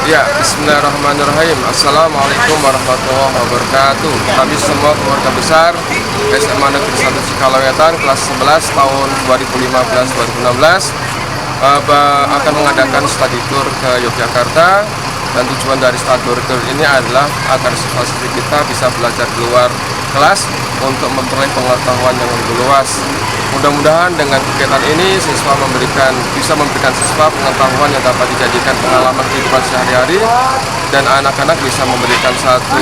Ya, bismillahirrahmanirrahim. Assalamualaikum warahmatullahi wabarakatuh. Kami semua keluarga besar SMA Negeri 1 Cikalongwetan kelas 11 tahun 2015-2016 akan mengadakan study tour ke Yogyakarta, dan tujuan dari study tour ini adalah agar siswa-siswi kita bisa belajar di luar kelas untuk memperoleh pengetahuan yang lebih luas. Mudah-mudahan dengan kegiatan ini siswa bisa memberikan siswa pengetahuan yang dapat dijadikan pengalaman kehidupan sehari-hari, dan anak-anak bisa memberikan satu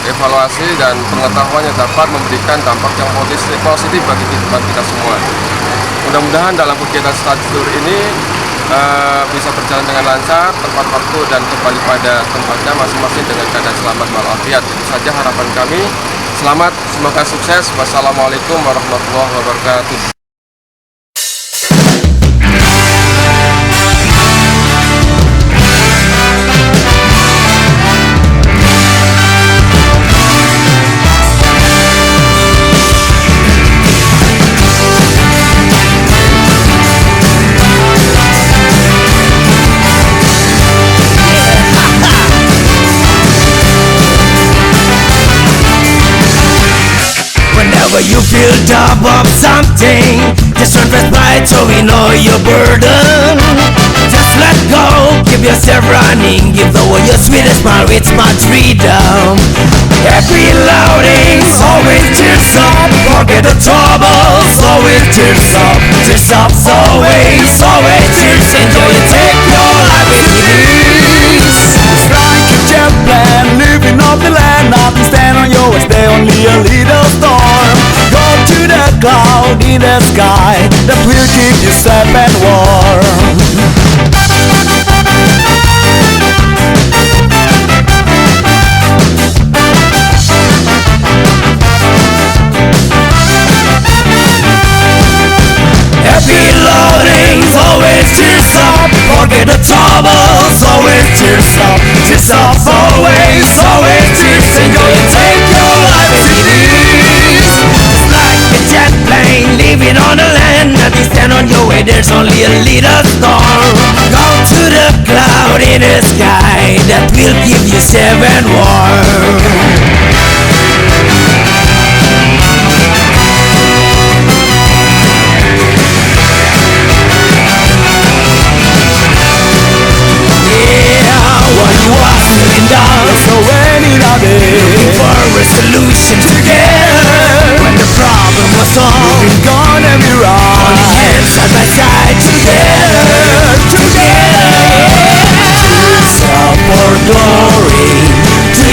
evaluasi dan pengetahuan yang dapat memberikan dampak yang positif bagi kehidupan kita semua. Mudah-mudahan dalam kegiatan study tour ini bisa berjalan dengan lancar, tepat waktu, dan kembali pada tempatnya masing-masing dengan keadaan selamat walafiat. Itu saja harapan kami. Selamat, semoga sukses. Wassalamualaikum warahmatullahi wabarakatuh. Whenever you feel top of something, just run fast by it so we know your burden. Just let go, keep yourself running, give the world your sweetest smile with smart freedom. Happy loudings, always cheers up, forget the troubles, always cheers up, always cheers. Enjoy and take your life with ease. It's like a jet plane, living off the land, nothing stand on your way, stay only a little storm. Go to the cloud in the sky, that will keep you safe and warm. Happy loadings, always cheers up, forget the troubles, always cheers up, always cheers. Enjoy and take your life as it is. Just like a jet plane, living on the land, nothing stand on your way, there's only a little storm. Go to the cloud in the sky, that will keep you safe and warm. So any day, looking for a solution together. When the problem was solved, we've been gone and we're on on. hands side by side together. Cheers up for glory, to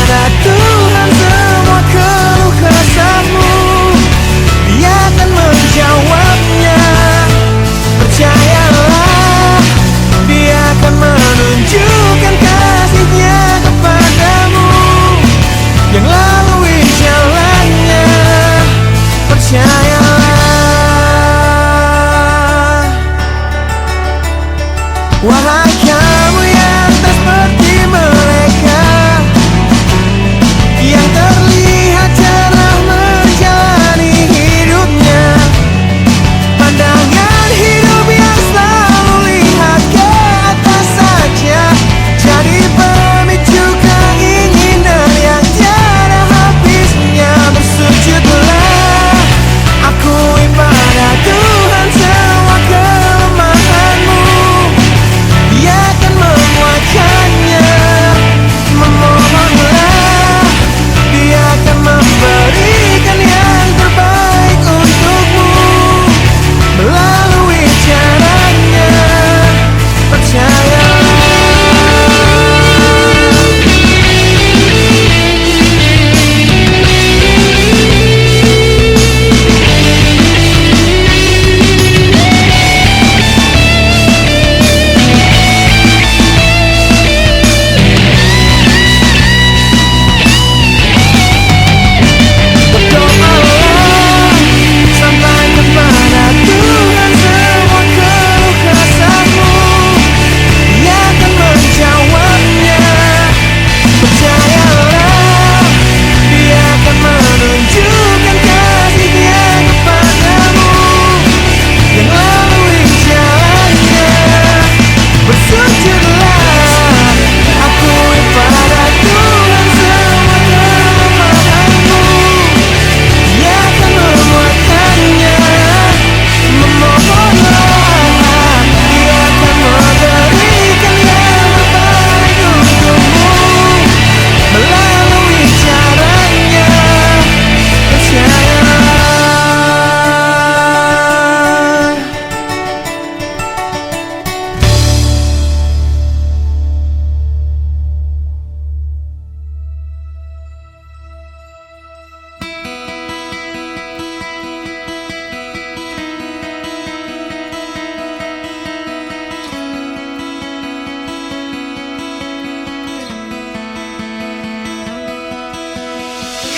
pada Tuhan semua keluh kesahmu, Dia akan menjawabnya. Percayalah, Dia akan menunjukkan kasih-Nya kepadamu yang lalui jalannya. Percayalah, wahai kamu yang tak seperti mereka, yang terlihat cerah menjalani hidupnya. Pandangan hidup yang selalu lihat ke atas saja, jadi pemicu keinginan yang tiada habisnya. Bersujudlah, akui pada Tuhan semua kelemahanmu, Dia akan menguatkannya. Memohonlah, Dia akan memberikan yang terbaik untukmu melalui caranya. Percayalah. Berdoalah, sampaikan pada Tuhan semua keluh kesahmu, Dia akan menjawabnya. Percayalah, Dia akan menunjukkan kasih-Nya kepadamu yang lalui jalannya. Bersujudlah, akui pada Tuhan semua kelemahanmu, Dia akan menguatkannya. Memohonlah, Dia akan memberikan yang terbaik untukmu melalui caranya. Percayalah.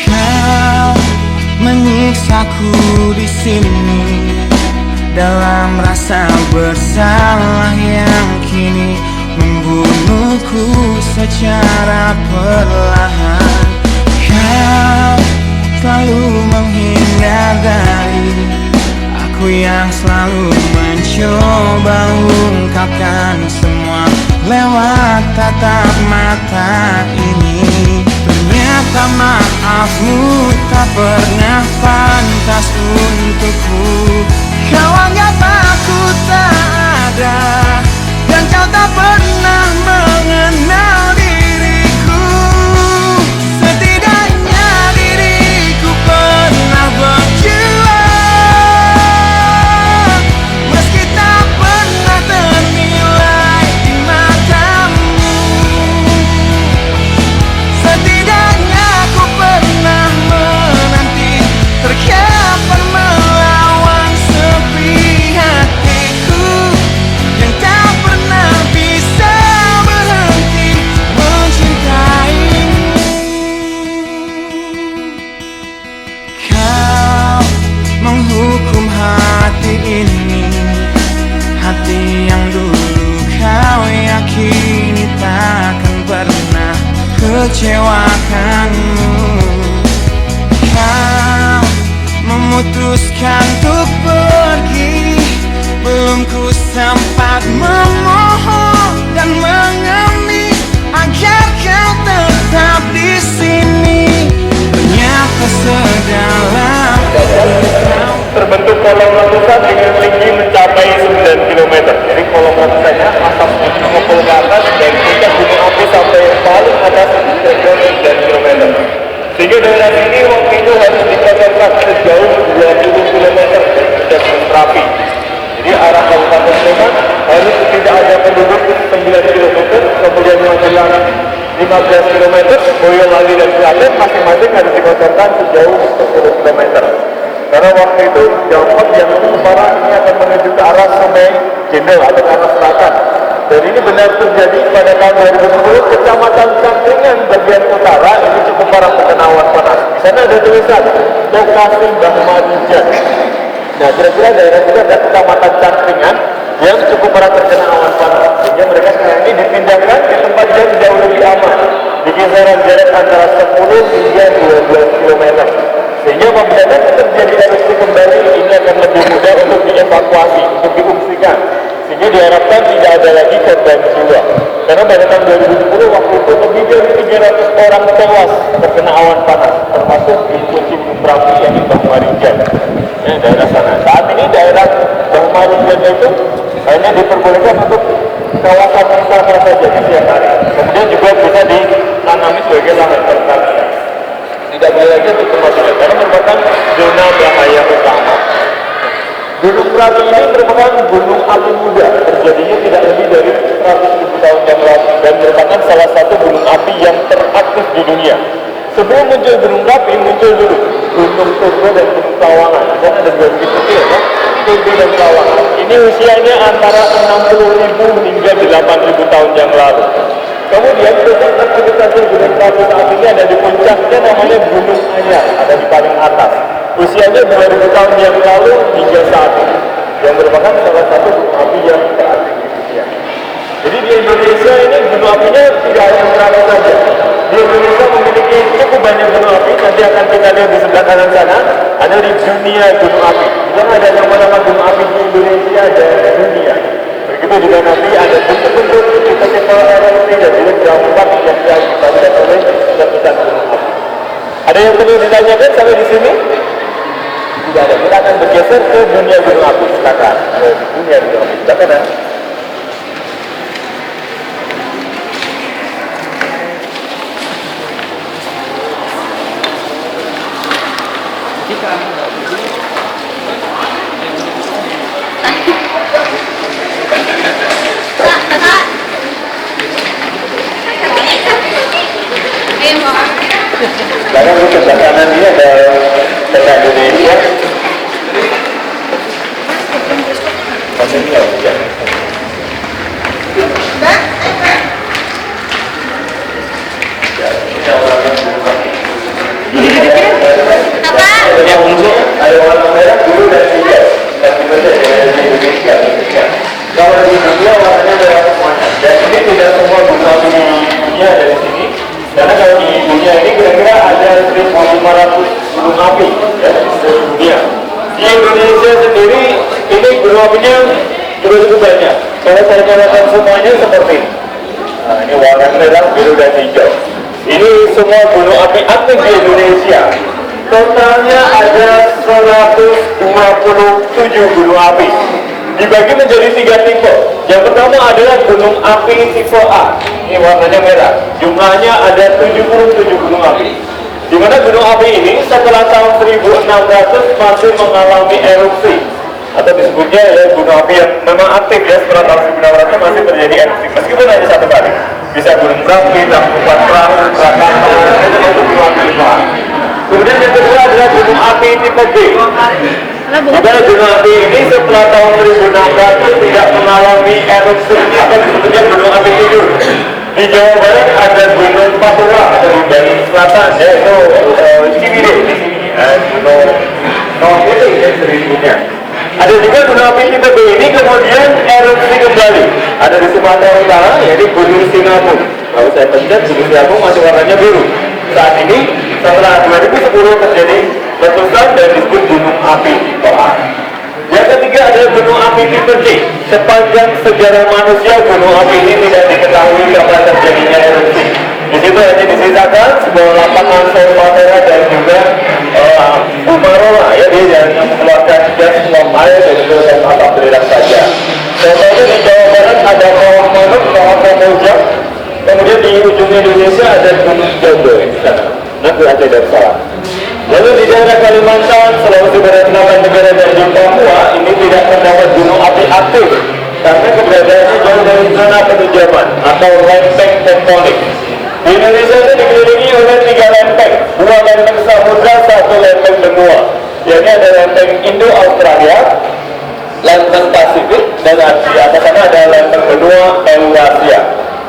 Kau menyiksaku di sini dalam rasa bersalah yang kini membunuhku secara perlahan. Kau selalu menghindar dari aku yang selalu mencoba ungkapkan semua lewat tatap mata ini. Ternyata maafmu tak pernah pantas untukku. Kau anggap aku tak ada, dan kau tak pernah mengenal diriku. Setidaknya diriku pernah berjuang, meski tak pernah ternilai di matamu. Setidaknya aku pernah menanti, terkapan melawan sepi hatiku yang tak pernah bisa berhenti mencintaimu. Kau menghukum hati ini, hati yang dulu kau yakini takkan pernah kecewakanmu. Kau memutuskan untuk pergi, belum ku sempat memohon dan mengemis agar kau tetap di sini. Ternyata sedalam terbentuk kolom letusan dengan tinggi mencapai 9 km. Jadi kolom letusannya asap mengepul ke atas dan puncak gunung api sampai paling atas kira-kira 9 km. Sehingga daerah ini waktu itu harus dikatakan sejauh 20 km dari puncak gunung Merapi. Jadi arah Kabupaten Sleman harus tidak ada penduduk 9 km, kemudian menjelang 15 km, Boyolali dan Klaten masing-masing harus dikosongkan sejauh 10 km. Karena waktu itu dampak yang cukup parah ini akan menuju ke arah Sungai Cendel atau ke arah selatan. Dan ini benar terjadi pada tahun 2010, Kecamatan Cangkringan bagian utara ini cukup parah terkena awan panas. Di sana ada tulisan lokasi Bahmarijan. Nah, kira-kira daerah itu ada Kecamatan Cangkringan yang cukup parah terkena awan panas. Sehingga mereka sekarang ini dipindahkan ke tempat yang jauh lebih aman, di kisaran jarak antara 10 hingga 12 km. Sehingga apabila terjadi erupsi kembali, ini akan lebih mudah untuk dievakuasi, untuk diungsikan. Sehingga diharapkan tidak ada lagi korban jiwa. Karena pada tahun 2010 waktu itu lebih dari 300 orang tewas terkena awan panas, termasuk di Kucing Merapi yang di Bahmarijan, daerah sana. Saat ini daerah Bahmarijan itu hanya diperbolehkan untuk kawasan wisata saja di siang hari. Kemudian juga bisa ditanami sebagai lahan pertanian. Tidak boleh lagi untuk tempat lain karena merupakan zona bahaya utama. Gunung Merapi ini merupakan gunung api muda, terjadinya tidak lebih dari 100.000 tahun yang lalu dan merupakan salah satu gunung api yang teraktif di dunia. Sebelum muncul Gunung Merapi, muncul dulu Gunung Turbo dan Gunung Tawangan. Di sana ada dua bukit kecil, ya? Turbo dan Tawangan. Ini usianya antara 60.000 hingga 8.000 tahun yang lalu. Kemudian pusat aktivitas Gunung Merapi saat ini ada di puncaknya, namanya Gunung Anyar, ada di paling atas. Usianya 2000 tahun yang lalu hingga saat ini, yang merupakan salah satu gunung api yang teraktif di dunia. Jadi di Indonesia ini gunung apinya tidak hanya Merapi saja. Di Indonesia memiliki cukup banyak gunung api. Nanti akan kita lihat di sebelah kanan sana, ada di dunia gunung api. Dan ada nama-nama gunung api di Indonesia dan dunia. Begitu juga nanti ada bentuk-bentuk tipe-tipe erupsi dan juga dampak yang diakibatkan oleh letusan gunung api. Ada yang perlu ditanyakan sampai di sini? Tidak ada. Kita akan bergeser ke dunia gunung api. Silakan. Dunia gunung api. Silakan ya. Sekarang di sebelah kanan ini ada peta Indonesia. Yang unjuk ada warna merah, biru dan hijau. Dan dibaca dari Indonesia. Kalau di dunia warnanya merah semuanya. Dan ini tidak semua gunung api di dunia ada di sini. Karena kalau di dunia ini kira-kira ada 1.500 gunung api ya, di seluruh dunia. Di Indonesia sendiri ini gunung apinya juga cukup banyak. Kalau saya nyalakan semuanya seperti ini. Nah, ini warna merah, biru dan hijau. Ini semua gunung api aktif di Indonesia. Totalnya ada 127 gunung api. Dibagi menjadi 3 tipe. Yang pertama adalah gunung api tipe A. Ini warnanya merah. Jumlahnya ada 77 gunung api. Di mana gunung api ini setelah tahun 1600 masih mengalami erupsi. Atau disebutnya ya gunung api yang memang aktif ya, setelah tahun 1600 masih terjadi erupsi. Meskipun hanya satu kali. Bisa Gunung Merapi, Tangkuban Perahu, Krakatau, itu gunung api tipe A. Kemudian yang kedua adalah gunung api tipe B. Di mana gunung api ini setelah tahun 1600 tidak mengalami erupsi atau disebutnya gunung api tidur. Di Jawa Barat ada Gunung Papua atau di Bali Selatan, yaitu Ciwidey di sini, Gunung Kawah Putih yang seribunya. Ada juga gunung api tipe B ini kemudian erupsi kembali. Ada di Sumatera Utara, yaitu Gunung Sinabung. Kalau saya pencet, Gunung Sinabung masih warnanya biru. Saat ini setelah 2010 terjadi letusan dan disebut gunung api tipe A. Yang ketiga adalah gunung api tipe C. Sepanjang sejarah manusia gunung api ini tidak diketahui kapan terjadinya erupsi. Di situ hanya disisakan sebuah lapangan Sumatera dan juga Umarola, ya, dia hanya mengeluarkan gas uap air dan juga asap belerang saja. Contohnya di Jawa Barat ada Kawah Manuk, Kawah Pemujang. Kemudian di ujung Indonesia ada Gunung Jogo di sana. Nanti ada Darussalam. Lalu di daerah Kalimantan, Sulawesi Barat, Nusa Tenggara dan di Papua ini tidak terdapat gunung api aktif karena keberadaannya jauh dari zona penunjaman atau lempeng tektonik. Di Indonesia itu dikelilingi oleh 3 lempeng, 2 lempeng samudra, 1 lempeng benua. Yakni ada lempeng Indo-Australia, lempeng Pasifik, dan di atas sana ada lempeng benua Eurasia.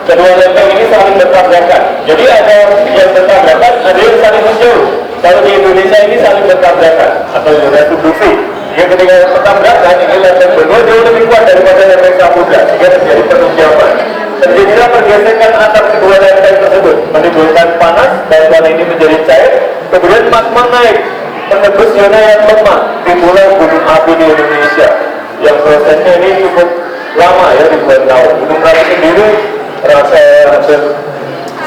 Kedua lempeng ini saling bertabrakan. Jadi ada yang bertabrakan, ada yang saling menjauh. Kalau di Indonesia ini saling bertabrakan atau subduksi. Jika ketika bertabrakan, ini lempeng benua jauh lebih kuat daripada lempeng samudra, sehingga terjadi penunjaman. Terjadilah pergesekan antar kedua lempeng tersebut, menimbulkan panas dan tanah ini menjadi cair. Kemudian magma naik, menembus zona yang lemah, timbullah gunung api di Indonesia. Yang prosesnya ini cukup lama ya, ribuan tahun. Gunung Merapi sendiri rasa hampir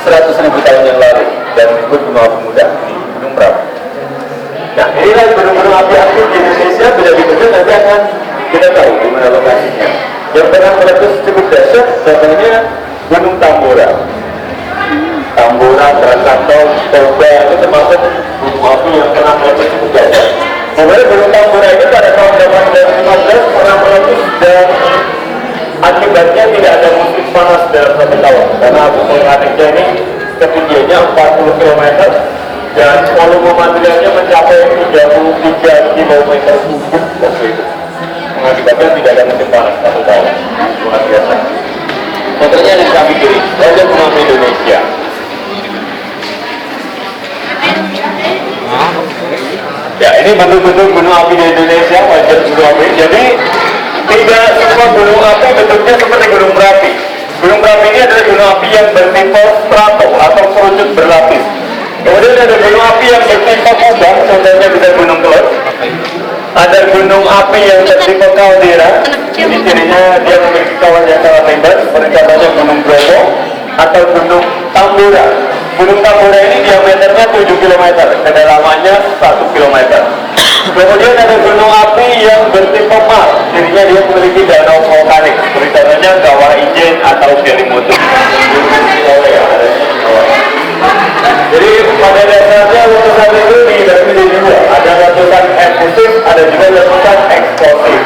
100.000 tahun yang lalu dan disebut gunung api muda di Gunung Merapi. Nah, inilah gunung-gunung api aktif di Indonesia. Beda-beda nanti akan kita tahu di mana lokasinya. Yang pernah meletus cukup dahsyat contohnya Gunung Tambora. Tambora, Krakatau, Toba itu termasuk gunung api yang pernah meletus cukup dahsyat. Kemudian Gunung Tambora ini pada tahun 1815 pernah meletus dan akibatnya tidak ada musim panas dalam 1 tahun karena abu vulkaniknya ini ketinggiannya 40 km dan volume materialnya mencapai 33 km kubik waktu itu. Mengakibatkan tidak ada musim panas 1 tahun. Luar biasa. Contohnya di kami kiri, Raja Gunung Api Indonesia. Ya, ini bentuk-bentuk gunung api di Indonesia, wajah gunung api. Jadi tidak semua gunung api bentuknya seperti Gunung Merapi. Gunung Merapi ini adalah gunung api yang bertipe strato atau kerucut berlapis. Kemudian ada gunung api yang bertipe kubah, contohnya bisa Gunung Kelut. Ada gunung api yang bertipe kaldera, ini cirinya dia memiliki kawah yang sangat lebar, seperti contohnya Gunung Bromo atau Gunung Tambora. Gunung Tambora ini diameternya 7 km, kedalamannya 1 km. Kemudian ada gunung api yang bertipe mar, jadinya dia memiliki danau vulkanik, seperti contohnya Kawah Ijen atau Gelimoto. Jadi pada dasarnya letusan itu dibagi menjadi 2, ada letusan efusif, ada juga letusan eksplosif.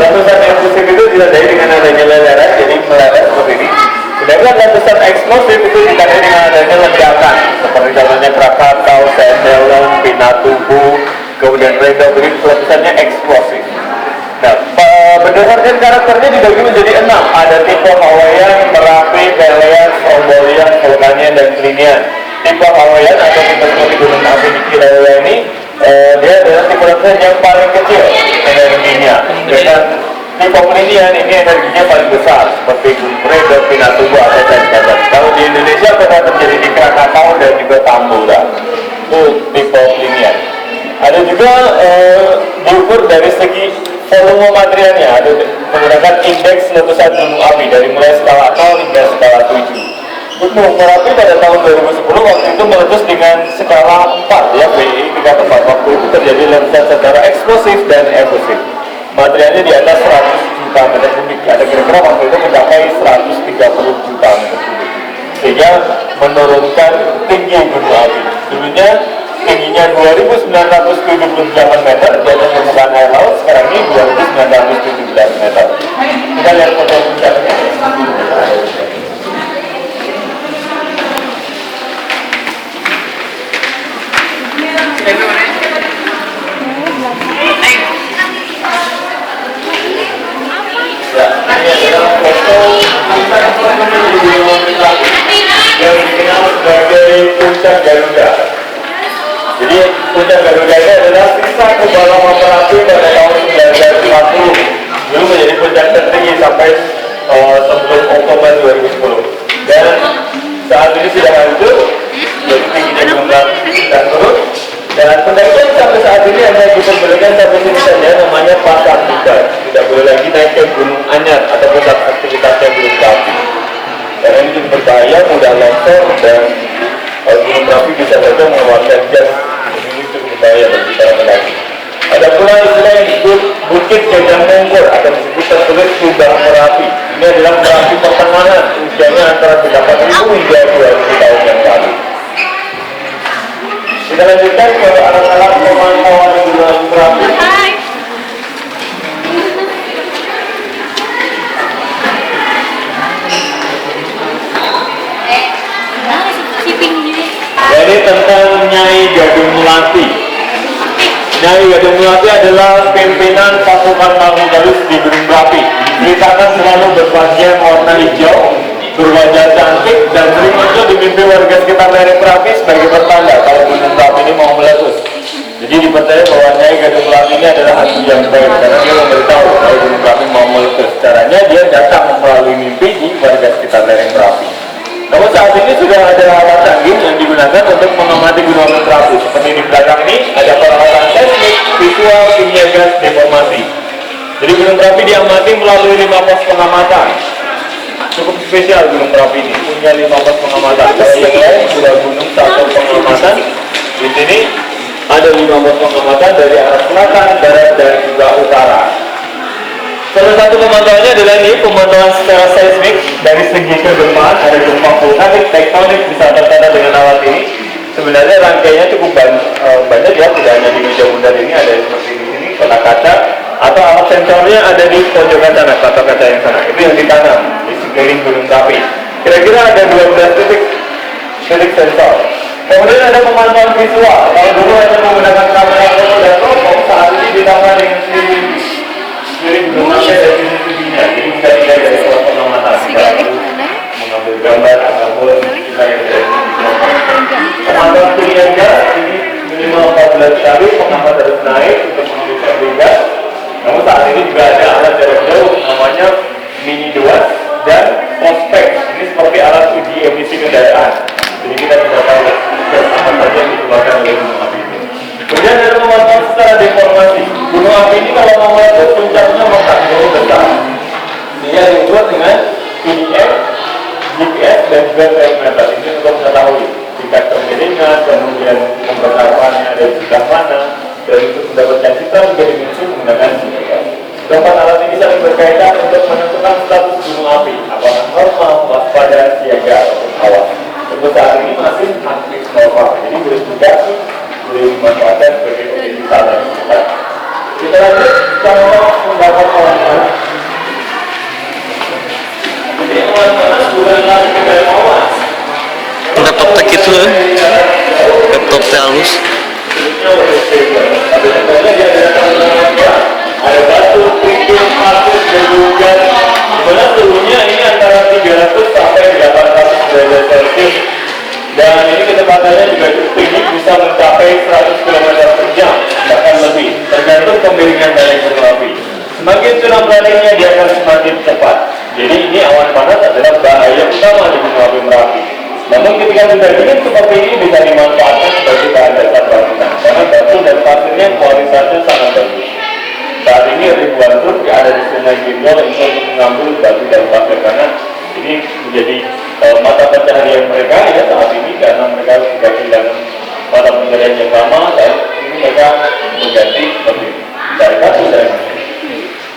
Letusan efusif itu ditandai dengan adanya leleran, jadi meleleh seperti ini. Sedangkan letusan eksplosif itu ditandai dengan adanya ledakan, seperti contohnya Krakatau, Sendelen, Pinatubo, kemudian Redo, begitu letusannya eksplosif. Nah, berdasarkan karakternya dibagi menjadi 6. Ada tipe Hawaiian, Merapi, Pelean, Strombolian, Vulkanian, dan Klinian. Tipe Hawaiian atau tipe seperti gunung api di Kilauea ini, dia adalah tipe letusan yang paling kecil energinya. Dengan tipe Klinian ini energinya paling besar, seperti Gunung Redo, Pinatubo, atau Sendelen. Kalau di Indonesia pernah terjadi di Krakatau dan juga Tambora. Itu tipe Klinian. Ada juga diukur dari segi volume materialnya, ada menggunakan indeks letusan gunung api dari mulai skala 0 hingga skala 7. Gunung Merapi pada tahun 2010 waktu itu meletus dengan skala 4 ya, WI 3/4. Waktu itu terjadi letusan secara eksplosif dan efusif. Materialnya di atas 100 juta meter kubik. Ada kira-kira waktu itu mencapai 130 juta meter kubik. Sehingga menurunkan tinggi gunung api. Dulunya tingginya 2.978 meter di atas permukaan air laut, sekarang ini 2.917 meter. Kita lihat foto puncaknya. Ya, ini adalah foto yang dikenal sebagai Puncak Garuda. Jadi Puncak Garuda ini adalah sisa kubaran Merapi pada tahun 1950. Dulu menjadi puncak tertinggi sampai sebelum Oktober 2010. Dan saat ini sudah hancur, jadi tingginya gunung Merapi sudah turun. Dan pendakian sampai saat ini hanya diperbolehkan sampai sini saja, namanya pasar bubar. Tidak boleh lagi naik ke Gunung Anyar atau pusat aktivitasnya Gunung Merapi. Karena ini cukup berbahaya, mudah longsor dan Gunung Merapi bisa saja mengeluarkan gas. Ini cukup berbahaya bagi para pendaki. Ada pula istilah yang disebut Bukit Gajah Mungkur atau disebut tertulis Kubah Merapi. Ini adalah Merapi pertengahan, usianya antara 8.000 hingga 2.000 tahun yang lalu. Kita lanjutkan ke alat-alat pemantauan Gunung Merapi. Si Pink Gading Melati. Nyai Gading Melati adalah pimpinan pasukan Marmu Galus di Gunung Merapi. Diceritakan selalu berpakaian warna hijau, berwajah cantik, dan sering muncul di mimpi warga sekitar lereng Merapi sebagai pertanda kalau Gunung Merapi ini mau meletus. Jadi dipercaya bahwa Nyai Gading Melati ini adalah hantu yang baik karena dia memberitahu kalau Gunung Merapi mau meletus. Caranya dia datang melalui mimpi di warga sekitar lereng Merapi. Namun saat ini sudah ada alat canggih yang digunakan untuk mengamati gunung Merapi. Seperti di belakang ini ada peralatan seismik, visual, kimia gas, deformasi. Jadi gunung Merapi diamati melalui 5 pos pengamatan. Cukup spesial gunung Merapi ini punya 5 pos pengamatan. Kalau yang lain sudah gunung 1 pengamatan. Di sini ada 5 pos pengamatan dari arah selatan, barat, dan juga utara. Salah satu pemantauannya adalah ini pemantauan secara seismik dari segi kegempaan. Ada gempa vulkanik, tektonik bisa tertanda dengan alat ini. Sebenarnya rangkaiannya cukup banyak ya, tidak hanya di meja bundar ini, ada seperti di sini kotak kaca atau alat sensornya ada di pojokan sana, kotak kaca yang sana. Itu yang ditanam di sekeliling gunung Merapi. Kira-kira ada 12 titik sensor. Kemudian ada pemantauan visual. Kalau dulu hanya menggunakan kamera foto dan teropong, saat ini ditambah dengan jadi belum ada dari sisi-sisinya, jadi bisa dilihat dari suatu pengamatan. Mengambil gambar ataupun kita yang dari pemantauan pilihan gas ini minimal 14 kali, pengamat harus naik untuk mengambil gas. Namun saat ini juga ada alat jarak jauh namanya mini duas dan prospek. Ini seperti alat uji emisi kendaraan. Jadi kita bisa tahu gas apa saja yang dikeluarkan oleh gunung api ini. Kemudian ada pemantauan secara deformasi. Gunung api ini kalau mau meletus puncaknya mengangkat jauh besar. Ini yang dibuat dengan PDX, GPS dan juga meter. Ini untuk mengetahui tingkat kemiringan, kemudian pembesarnya dari sebelah mana, dan untuk mendapatkan citra juga dimensi menggunakan GPS. Keempat alat ini saling berkaitan untuk menentukan status gunung api, apakah normal, waspada, siaga ataupun awas. Untuk saat ini masih aktif normal, jadi boleh juga boleh dimanfaatkan sebagai objek wisata. Kita lanjut contoh pendapat awan. Jadi awan bukan lagi dari awan. Laptop tak gitu, laptop halus. Ada batu, kerikil, pasir, dan juga dimana suhunya ini antara 300 sampai 800 derajat Celcius. Dan ini kecepatannya juga cukup tinggi, bisa mencapai 100 km per jam, bahkan lebih, tergantung kemiringan dari gunung api. Semakin curam ratingnya dia akan semakin cepat. Jadi ini awan panas adalah bahaya utama di gunung api Merapi. Namun ketika sudah dingin seperti ini bisa dimanfaatkan sebagai bahan dasar bangunan, karena batu dan pasirnya kualitasnya sangat bagus. Saat ini ribuan truk ada di Sungai Gindol untuk mengambil batu dan pasir karena ini menjadi mata pencaharian mereka ya saat ini, karena mereka sudah kehilangan mata pencaharian yang lama dan ini mereka mengganti seperti dari batu dan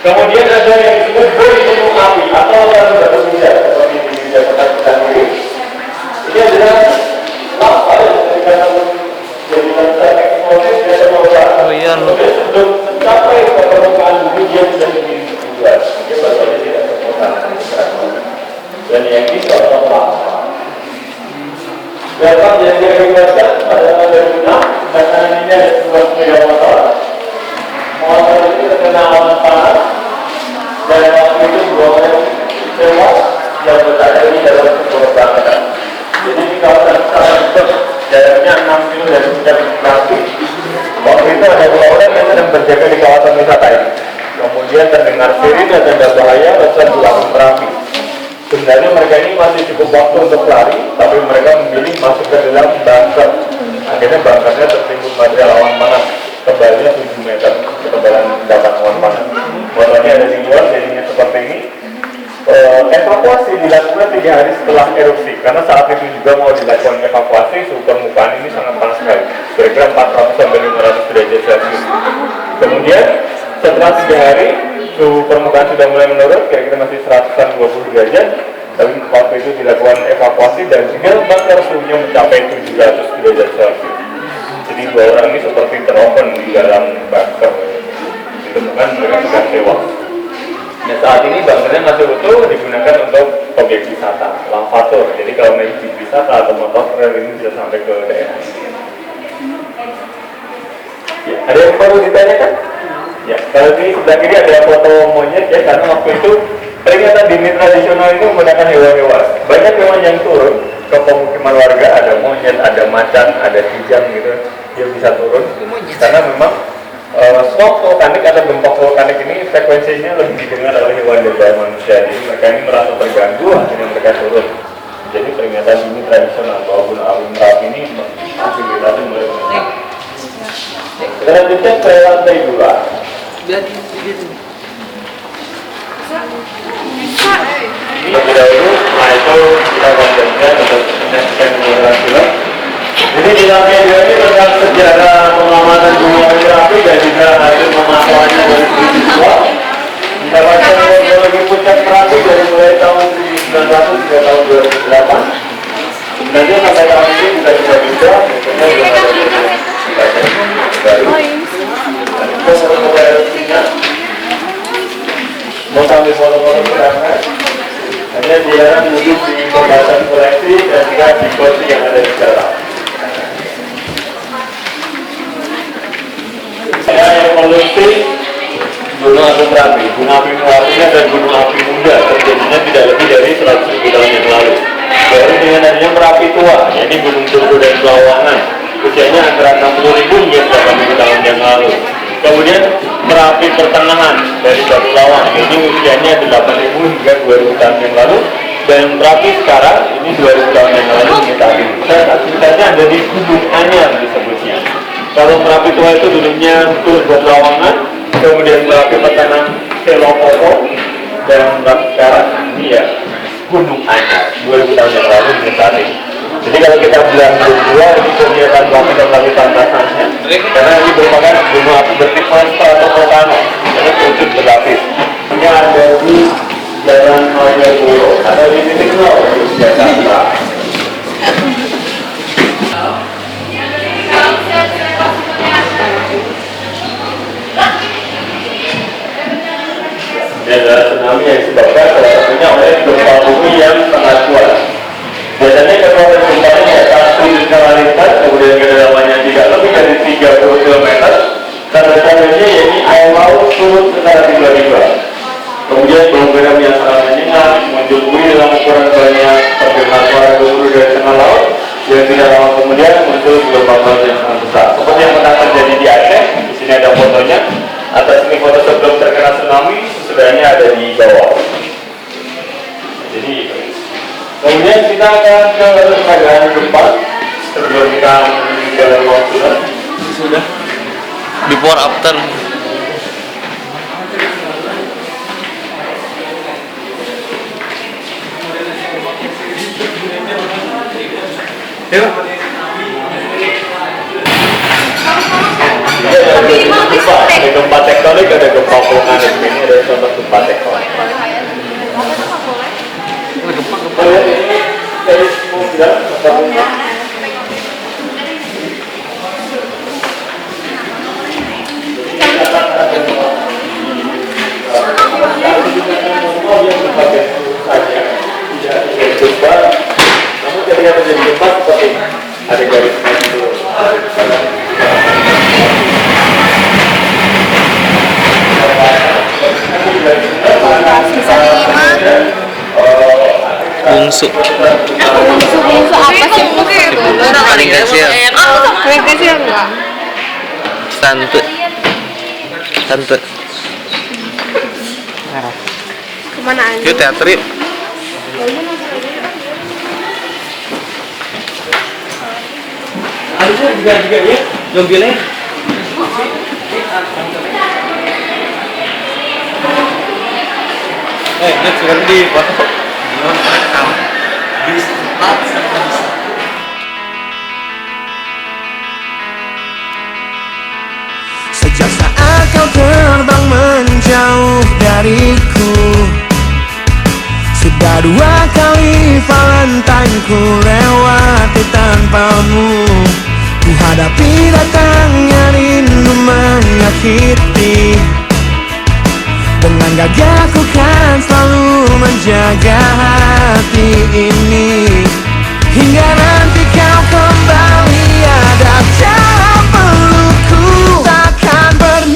kemudian ada yang disebut bui gunung api atau yang batu muda seperti di Jakarta ini. Ini adalah lava yang dikatakan jadi dasar eksplosif dan mengubah. Sebelum mencapai ke permukaan bumi dia sudah menjadi dua. Dia bahasanya tidak sempurna. Dan yang ini contoh lava. Dampak yang dia bebaskan pada tahun 2006, belakangan ini ada sebuah sepeda motor. Motor itu terkena awan panas dan waktu itu dua orang tewas yang berada di dalam sebuah bangunan. Jadi di kawasan sekarang itu jaraknya 6 km dari puncak Merapi. Waktu itu ada 2 orang yang sedang berjaga di kawasan wisata ini. Kemudian terdengar sirine dan tanda bahaya letusan gunung Merapi. Sebenarnya mereka ini masih cukup waktu untuk lari, tapi mereka memilih masuk ke dalam bunker. Akhirnya bunkernya tertimbun material awan panas, tebalnya 7 meter, ketebalan endapan awan panas. Motornya ada di luar, jadinya seperti ini. Evakuasi dilakukan 3 hari setelah erupsi, karena saat itu juga mau dilakukan evakuasi, suhu permukaan ini sangat panas sekali, kira-kira 400 sampai 500 derajat Celcius. Kemudian setelah 3 hari suhu permukaan sudah mulai menurun, kira-kira masih 120 derajat, tapi waktu itu dilakukan evakuasi dan tinggal bakar suhunya mencapai 700 derajat Celcius. Jadi 2 orang ini seperti teropen di dalam bunker, ditemukan mereka sudah tewas. Nah, saat ini bunkernya masih utuh, digunakan untuk objek wisata, lavatur. Jadi kalau naik bis wisata atau motor trail ini bisa sampai ke daerah ini. ditanyakan? Ya, kalau di sebelah kiri ada foto monyet ya, karena waktu itu peringatan dini tradisional itu menggunakan hewan-hewan. Banyak hewan yang turun ke pemukiman warga, ada monyet, ada macan, ada kijang gitu, dia bisa turun. Karena memang shock vulkanik atau gempa vulkanik ini frekuensinya lebih didengar oleh hewan daripada manusia. Jadi mereka ini merasa terganggu, akhirnya mereka turun. Jadi peringatan dini tradisional bahwa Gunung Api Merapi ini aktivitasnya mulai meningkat. Selanjutnya ke lantai 2. Terlebih dahulu, nah itu kita kontennya untuk menyaksikan beberapa film. Jadi di lantai 2 ini tentang sejarah pengamatan Gunung Api Merapi dan juga hasil pemantauannya dari siswa. Mendapatkan geologi puncak Merapi dari mulai tahun 1900 hingga tahun 2008. Nanti sampai tahun ini juga bisa mau sambil foto-foto karena hanya dilarang duduk di pembahasan koleksi dan juga di kursi yang ada di dalam. Saya evolusi Gunung Api Merapi. Gunung Api Merapi dan Gunung Api Muda terjadinya tidak lebih dari 100.000 tahun yang lalu. Baru dengan adanya Merapi tua, yaitu Gunung Turbo dan Lawangan, usianya antara 60.000 hingga 80.000 tahun yang lalu. Kemudian Merapi Pertengahan dari Batu Lawang, ini usianya 8.000 hingga 2.000 tahun yang lalu. Dan Merapi sekarang ini 2.000 tahun yang lalu kita aktivitasnya ada di Gunung Anyar disebutnya. Kalau Merapi tua itu dulunya Batu Lawangan, kemudian Merapi Pertengahan Selokopo, dan Merapi sekarang ini ya Gunung Anyar 2.000 tahun yang lalu hingga saat ini. Jadi kalau kita bilang gunung dua, ini kegiatan Merapi dan Merapi tantasannya, karena ini merupakan gunung api bertipe stratovolcano, jadi wujud berlapis. Ini ada di Jalan Malioboro atau di titik 0 di Jakarta. Ini adalah tsunami yang disebabkan salah satunya oleh gempa bumi yang sangat kuat. Biasanya kekuatan gempanya satu skala Richter, kemudian kedalamannya tidak lebih dari 30 km. Tanda-tandanya yakni air laut surut secara tiba-tiba. Kemudian gelombang yang sangat menyengat muncul bui dalam ukuran banyak, terdengar suara gemuruh dari tengah laut, yang tidak lama kemudian muncul gelombang laut yang sangat besar. Seperti yang pernah terjadi di Aceh, di sini ada fotonya. Atas ini foto sebelum terkena tsunami, sesudahnya ada di bawah. Jadi kemudian kita akan ke bagian depan sebelum kita menuju ke ruang sudah Before after. Yuk. Ada gempa tektonik, ada gempa vulkanik. Ini ada contoh gempa tektonik. Namun ketika terjadi gempa seperti ada garis itu. Bungsu. Bungsu apa sih? Paling kecil. Paling kecil enggak? Tante. Kemana aja? Yuk teater yuk. Harusnya juga ya, jombelnya. Ini sekarang di foto. Sejak saat kau terbang menjauh dariku, sudah 2 kali Valentine ku lewati tanpamu. Ku hadapi datangnya rindu menyakiti. Dengan gagah ku kan selalu menjaga hati ini, hingga nanti kau kembali ada dalam pelukku. Takkan pernah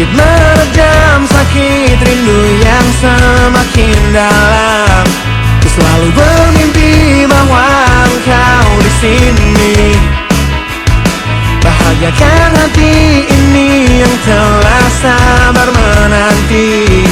sedikit meredam sakit rindu yang semakin dalam. Ku selalu bermimpi bahwa engkau di sini, bahagiakan hati ini yang telah sabar menanti.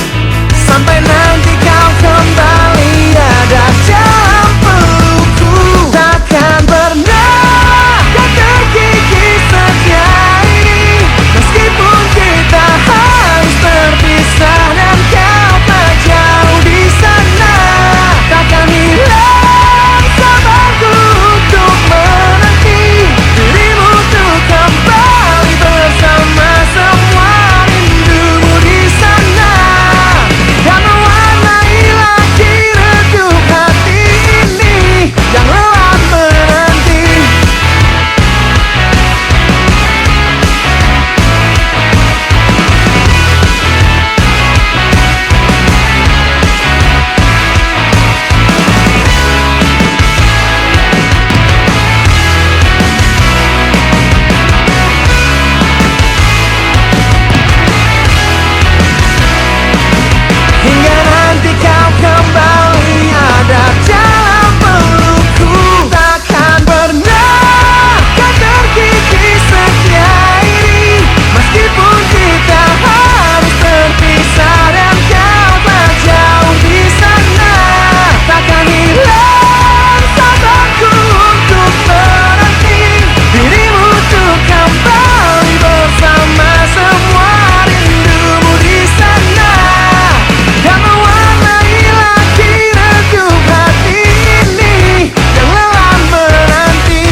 Sampai nanti kau kembali ada dalam pelukku, takkan pernah kau terkikis setia ini. Meskipun kita harus terpisah dan kau tak jauh di sana, takkan hilang sabarku untuk menanti dirimu untuk kembali bersama semua rindumu di sana, dan mewarnai lagi redup hati ini yang lelah menanti. Hingga nanti kau kembali ada dalam pelukku, takkan pernah kau terkikis setia ini. Meskipun kita harus terpisah dan kau tak jauh di sana, takkan hilang sabarku untuk menanti dirimu untuk kembali bersama semua rindumu di sana, dan mewarnai lagi redup hati ini yang lelah menanti.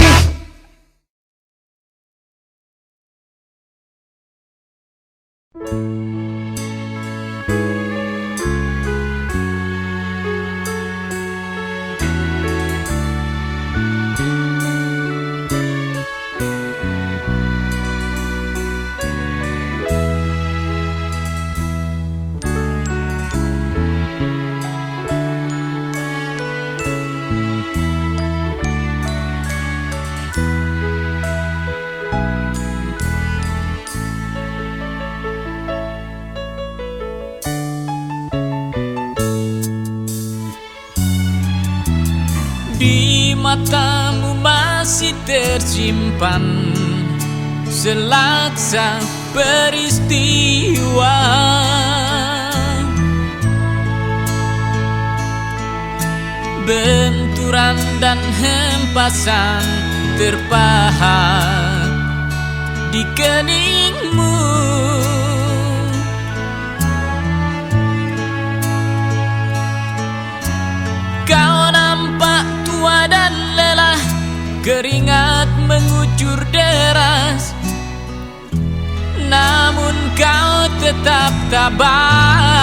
Di matamu masih tersimpan selaksa peristiwa, benturan dan hempasan terpahat di keningmu. Kau nampak tua dan lelah, keringat mengucur deras, namun kau tetap tabah.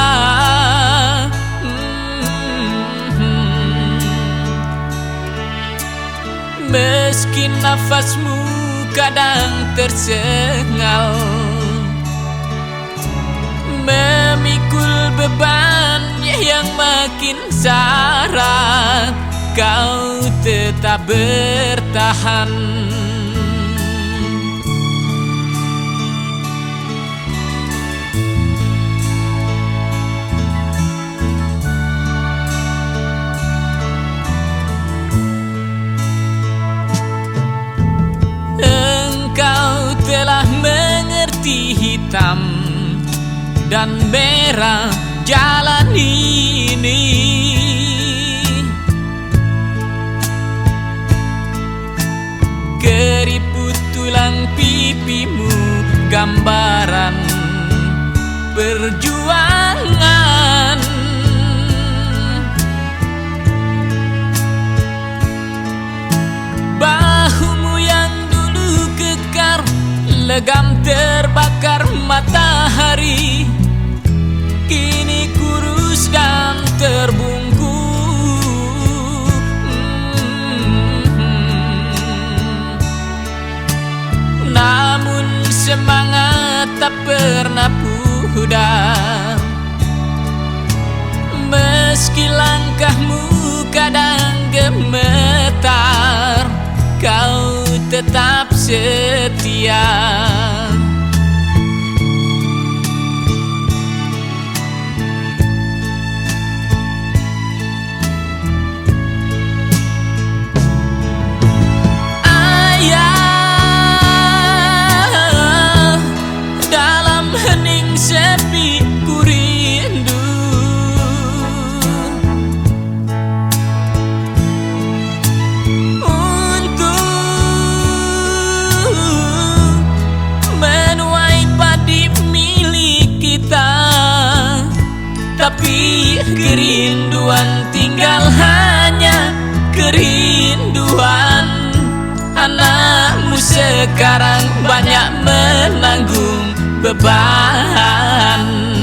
Meski nafasmu kadang tersengal, memikul beban yang makin syarat, kau tetap bertahan. Engkau telah mengerti hitam dan merah jalan ini. Keriput tulang pipimu gambaran perjuangan. Bahumu yang dulu kekar, legam terbakar matahari, kini kurus dan terbungkus. Namun semangat tak pernah pudar, meski langkahmu kadang gemetar, kau tetap setia. kerinduan, tinggal hanya kerinduan. Anakmu sekarang banyak menanggung beban.